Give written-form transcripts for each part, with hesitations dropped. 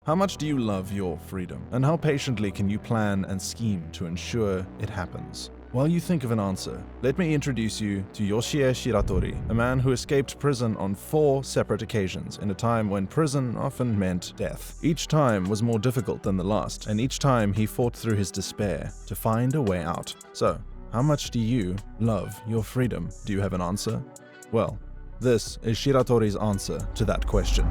How much do you love your freedom? And how patiently can you plan and scheme to ensure it happens? While you think of an answer, let me introduce you to Yoshie Shiratori, a man who escaped prison on 4 separate occasions in a time when prison often meant death. Each time was more difficult than the last, and each time he fought through his despair to find a way out. So, how much do you love your freedom? Do you have an answer? Well, this is Shiratori's answer to that question.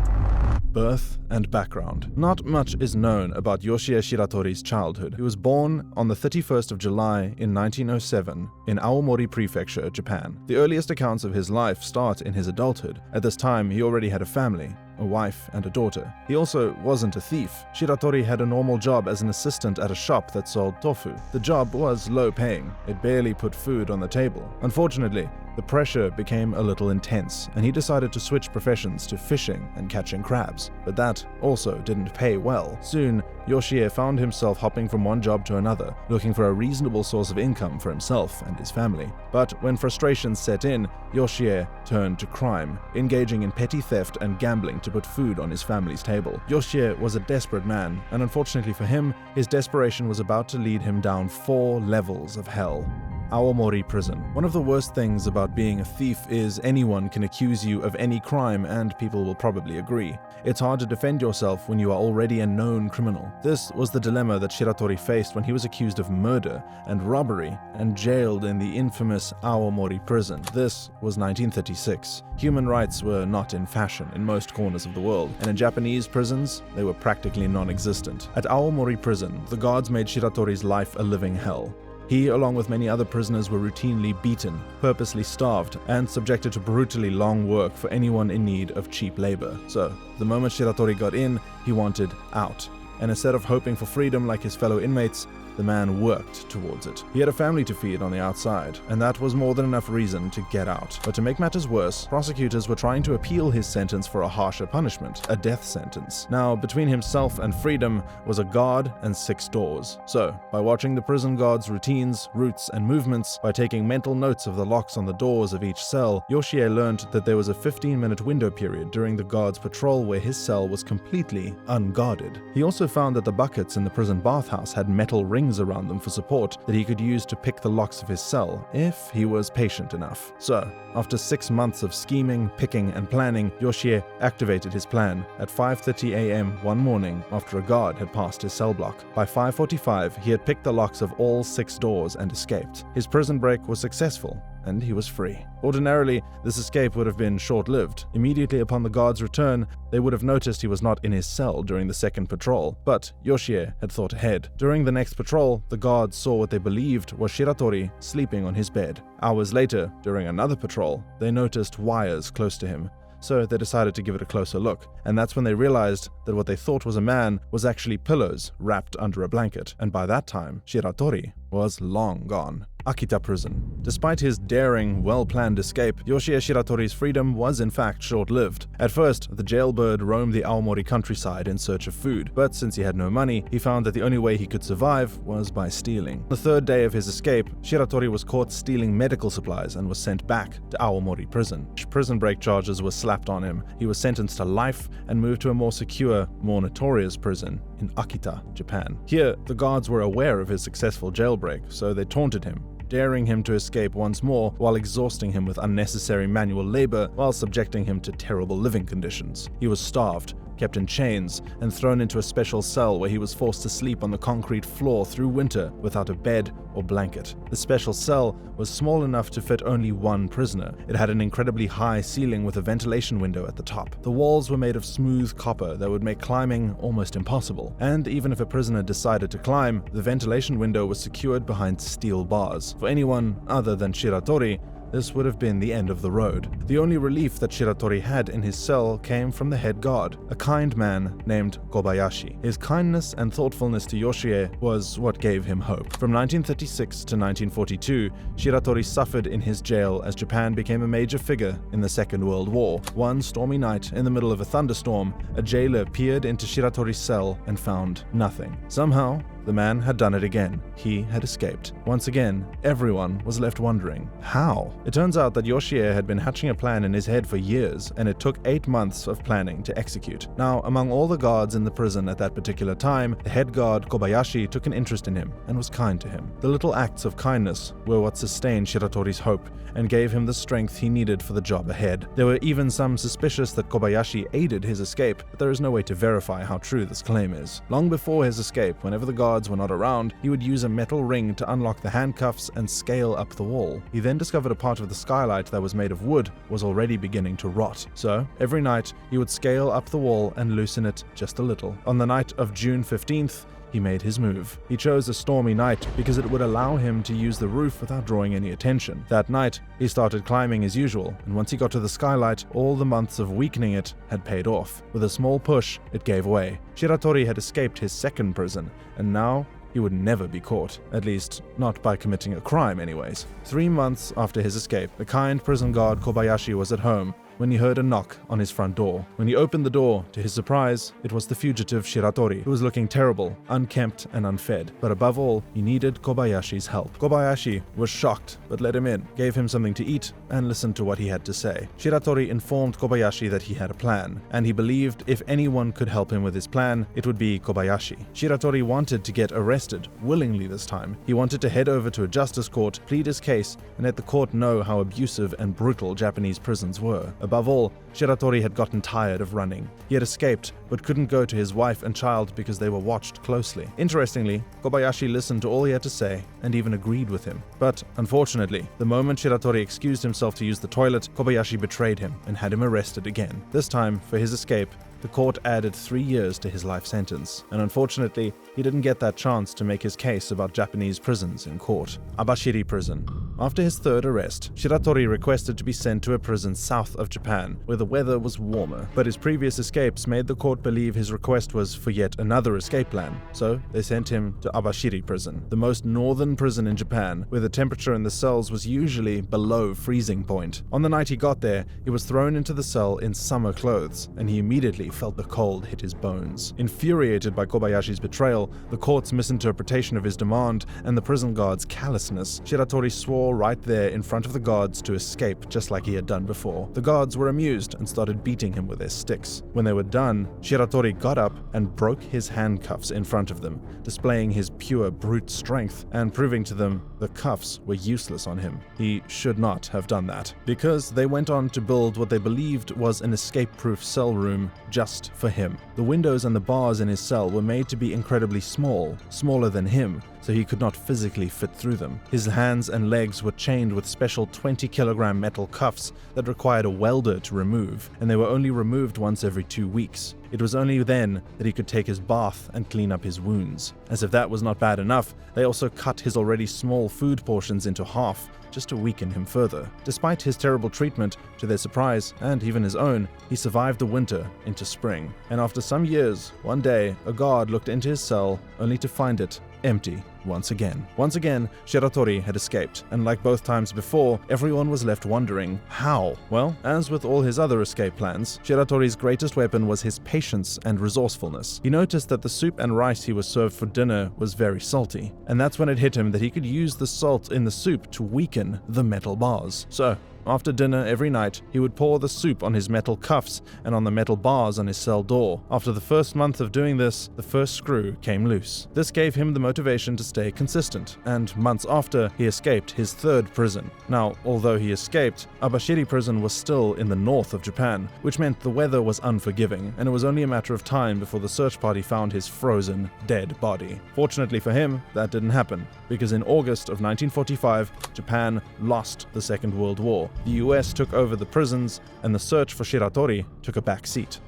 Birth and background. Not much is known about Yoshie Shiratori's childhood. He was born on the 31st of July in 1907 in Aomori Prefecture, Japan. The earliest accounts of his life start in his adulthood. At this time, he already had a family, a wife and a daughter. He also wasn't a thief. Shiratori had a normal job as an assistant at a shop that sold tofu. The job was low paying. It barely put food on the table. Unfortunately, the pressure became a little intense, and he decided to switch professions to fishing and catching crabs. But that also didn't pay well. Soon, Yoshie found himself hopping from one job to another, looking for a reasonable source of income for himself and his family. But when frustration set in, Yoshie turned to crime, engaging in petty theft and gambling to put food on his family's table. Yoshie was a desperate man, and unfortunately for him, his desperation was about to lead him down 4 levels of hell. Aomori Prison. One of the worst things about being a thief is anyone can accuse you of any crime, and people will probably agree. It's hard to defend yourself when you are already a known criminal. This was the dilemma that Shiratori faced when he was accused of murder and robbery and jailed in the infamous Aomori Prison. This was 1936. Human rights were not in fashion in most corners of the world, and in Japanese prisons, they were practically non-existent. At Aomori Prison, the guards made Shiratori's life a living hell. He, along with many other prisoners, were routinely beaten, purposely starved, and subjected to brutally long work for anyone in need of cheap labor. So, the moment Shiratori got in, he wanted out. And instead of hoping for freedom like his fellow inmates, the man worked towards it. He had a family to feed on the outside, and that was more than enough reason to get out. But to make matters worse, prosecutors were trying to appeal his sentence for a harsher punishment, a death sentence. Now, between himself and freedom was a guard and 6 doors. So, by watching the prison guards' routines, routes, and movements, by taking mental notes of the locks on the doors of each cell, Yoshie learned that there was a 15-minute window period during the guards' patrol where his cell was completely unguarded. He also found that the buckets in the prison bathhouse had metal rings around them for support that he could use to pick the locks of his cell, if he was patient enough. So, after 6 months of scheming, picking, and planning, Yoshie activated his plan at 5:30 a.m. one morning after a guard had passed his cell block. By 5:45, he had picked the locks of all 6 doors and escaped. His prison break was successful, and he was free. Ordinarily, this escape would have been short-lived. Immediately upon the guard's return, they would have noticed he was not in his cell during the second patrol. But Yoshie had thought ahead. During the next patrol, the guards saw what they believed was Shiratori sleeping on his bed. Hours later, during another patrol, they noticed wires close to him. So they decided to give it a closer look, and that's when they realized that what they thought was a man was actually pillows wrapped under a blanket, and by that time, Shiratori was long gone. Akita Prison. Despite his daring, well-planned escape, Yoshie Shiratori's freedom was in fact short-lived. At first, the jailbird roamed the Aomori countryside in search of food, but since he had no money, he found that the only way he could survive was by stealing. The 3rd day of his escape, Shiratori was caught stealing medical supplies and was sent back to Aomori Prison. Prison break charges were slapped on him. He was sentenced to life and moved to a more secure, more notorious prison in Akita, Japan. Here, the guards were aware of his successful jailbreak, so they taunted him, daring him to escape once more while exhausting him with unnecessary manual labor while subjecting him to terrible living conditions. He was starved, kept in chains, and thrown into a special cell where he was forced to sleep on the concrete floor through winter without a bed or blanket. The special cell was small enough to fit only 1 prisoner. It had an incredibly high ceiling with a ventilation window at the top. The walls were made of smooth copper that would make climbing almost impossible. And even if a prisoner decided to climb, the ventilation window was secured behind steel bars. For anyone other than Shiratori, this would have been the end of the road. The only relief that Shiratori had in his cell came from the head guard, a kind man named Kobayashi. His kindness and thoughtfulness to Yoshie was what gave him hope. From 1936 to 1942, Shiratori suffered in his jail as Japan became a major figure in the Second World War. One stormy night, in the middle of a thunderstorm, a jailer peered into Shiratori's cell and found nothing. Somehow, The man had done it again. He had escaped. Once again, everyone was left wondering, how? It turns out that Yoshie had been hatching a plan in his head for years, and it took 8 months of planning to execute. Now, among all the guards in the prison at that particular time, the head guard Kobayashi took an interest in him and was kind to him. The little acts of kindness were what sustained Shiratori's hope and gave him the strength he needed for the job ahead. There were even some suspicious that Kobayashi aided his escape, but there is no way to verify how true this claim is. Long before his escape, whenever the guards were not around, he would use a metal ring to unlock the handcuffs and scale up the wall. He then discovered a part of the skylight that was made of wood was already beginning to rot. So, every night, he would scale up the wall and loosen it just a little. On the night of June 15th, he made his move. He chose a stormy night because it would allow him to use the roof without drawing any attention. That night, he started climbing as usual, and once he got to the skylight, all the months of weakening it had paid off. With a small push, it gave way. Shiratori had escaped his second prison, and now he would never be caught. At least, not by committing a crime anyways. 3 months after his escape, the kind prison guard Kobayashi was at home when he heard a knock on his front door. When he opened the door, to his surprise, it was the fugitive Shiratori, who was looking terrible, unkempt and unfed. But above all, he needed Kobayashi's help. Kobayashi was shocked, but let him in, gave him something to eat, and listened to what he had to say. Shiratori informed Kobayashi that he had a plan, and he believed if anyone could help him with his plan, it would be Kobayashi. Shiratori wanted to get arrested, willingly this time. He wanted to head over to a justice court, plead his case, and let the court know how abusive and brutal Japanese prisons were. Above all, Shiratori had gotten tired of running. He had escaped, but couldn't go to his wife and child because they were watched closely. Interestingly, Kobayashi listened to all he had to say and even agreed with him. But, unfortunately, the moment Shiratori excused himself to use the toilet, Kobayashi betrayed him and had him arrested again. This time, for his escape, the court added 3 years to his life sentence, and unfortunately, he didn't get that chance to make his case about Japanese prisons in court. Abashiri Prison. After his third arrest, Shiratori requested to be sent to a prison south of Japan, where the weather was warmer, but his previous escapes made the court believe his request was for yet another escape plan, so they sent him to Abashiri Prison, the most northern prison in Japan, where the temperature in the cells was usually below freezing point. On the night he got there, he was thrown into the cell in summer clothes, and he immediately felt the cold hit his bones. Infuriated by Kobayashi's betrayal, the court's misinterpretation of his demand, and the prison guard's callousness, Shiratori swore right there in front of the guards to escape just like he had done before. The guards were amused and started beating him with their sticks. When they were done, Shiratori got up and broke his handcuffs in front of them, displaying his pure brute strength and proving to them the cuffs were useless on him. He should not have done that, because they went on to build what they believed was an escape-proof cell room just for him. The windows and the bars in his cell were made to be incredibly small, smaller than him, so he could not physically fit through them. His hands and legs were chained with special 20-kilogram metal cuffs that required a welder to remove, and they were only removed once every 2 weeks. It was only then that he could take his bath and clean up his wounds. As if that was not bad enough, they also cut his already small food portions into half, just to weaken him further. Despite his terrible treatment, to their surprise, and even his own, he survived the winter into spring. And after some years, one day, a guard looked into his cell, only to find it empty once again. Once again, Shiratori had escaped, and like both times before, everyone was left wondering, how? Well, as with all his other escape plans, Shiratori's greatest weapon was his patience and resourcefulness. He noticed that the soup and rice he was served for dinner was very salty, and that's when it hit him that he could use the salt in the soup to weaken the metal bars. So, after dinner every night, he would pour the soup on his metal cuffs and on the metal bars on his cell door. After the first month of doing this, the first screw came loose. This gave him the motivation to stay consistent, and months after, he escaped his third prison. Now, although he escaped, Abashiri Prison was still in the north of Japan, which meant the weather was unforgiving, and it was only a matter of time before the search party found his frozen, dead body. Fortunately for him, that didn't happen, because in August of 1945, Japan lost the Second World War. The US took over the prisons, and the search for Shiratori took a back seat.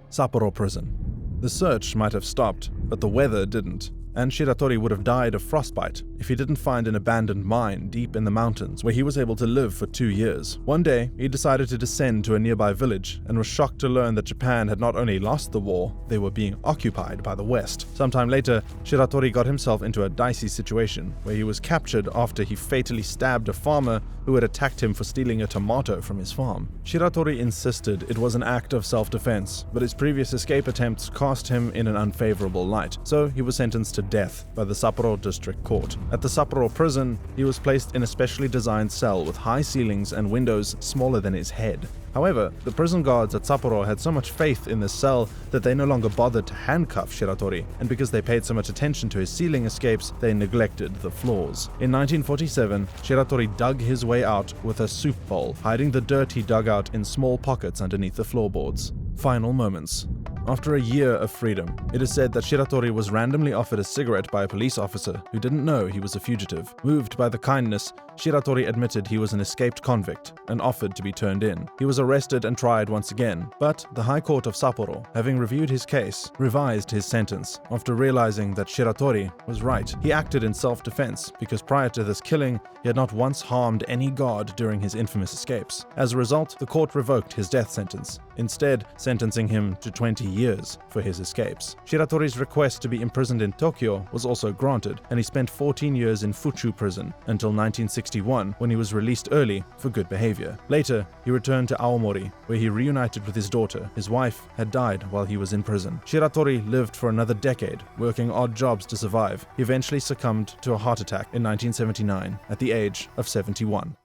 Sapporo Prison. The search might have stopped, but the weather didn't, and Shiratori would have died of frostbite if he didn't find an abandoned mine deep in the mountains where he was able to live for 2 years. One day, he decided to descend to a nearby village and was shocked to learn that Japan had not only lost the war, they were being occupied by the West. Sometime later, Shiratori got himself into a dicey situation where he was captured after he fatally stabbed a farmer who had attacked him for stealing a tomato from his farm. Shiratori insisted it was an act of self-defense, but his previous escape attempts cast him in an unfavorable light, so he was sentenced to to death by the Sapporo District Court. At the Sapporo prison, he was placed in a specially designed cell with high ceilings and windows smaller than his head. However, the prison guards at Sapporo had so much faith in this cell that they no longer bothered to handcuff Shiratori, and because they paid so much attention to his ceiling escapes, they neglected the floors. In 1947, Shiratori dug his way out with a soup bowl, hiding the dirt he dug out in small pockets underneath the floorboards. Final moments. After a year of freedom, it is said that Shiratori was randomly offered a cigarette by a police officer who didn't know he was a fugitive. Moved by the kindness, Shiratori admitted he was an escaped convict and offered to be turned in. He was arrested and tried once again, but the High Court of Sapporo, having reviewed his case, revised his sentence after realizing that Shiratori was right. He acted in self-defense because prior to this killing, he had not once harmed any guard during his infamous escapes. As a result, the court revoked his death sentence, instead sentencing him to 20 years for his escapes. Shiratori's request to be imprisoned in Tokyo was also granted, and he spent 14 years in Fuchu prison until 1961, when he was released early for good behavior. Later, he returned to Aomori, where he reunited with his daughter. His wife had died while he was in prison. Shiratori lived for another decade, working odd jobs to survive. He eventually succumbed to a heart attack in 1979 at the age of 71.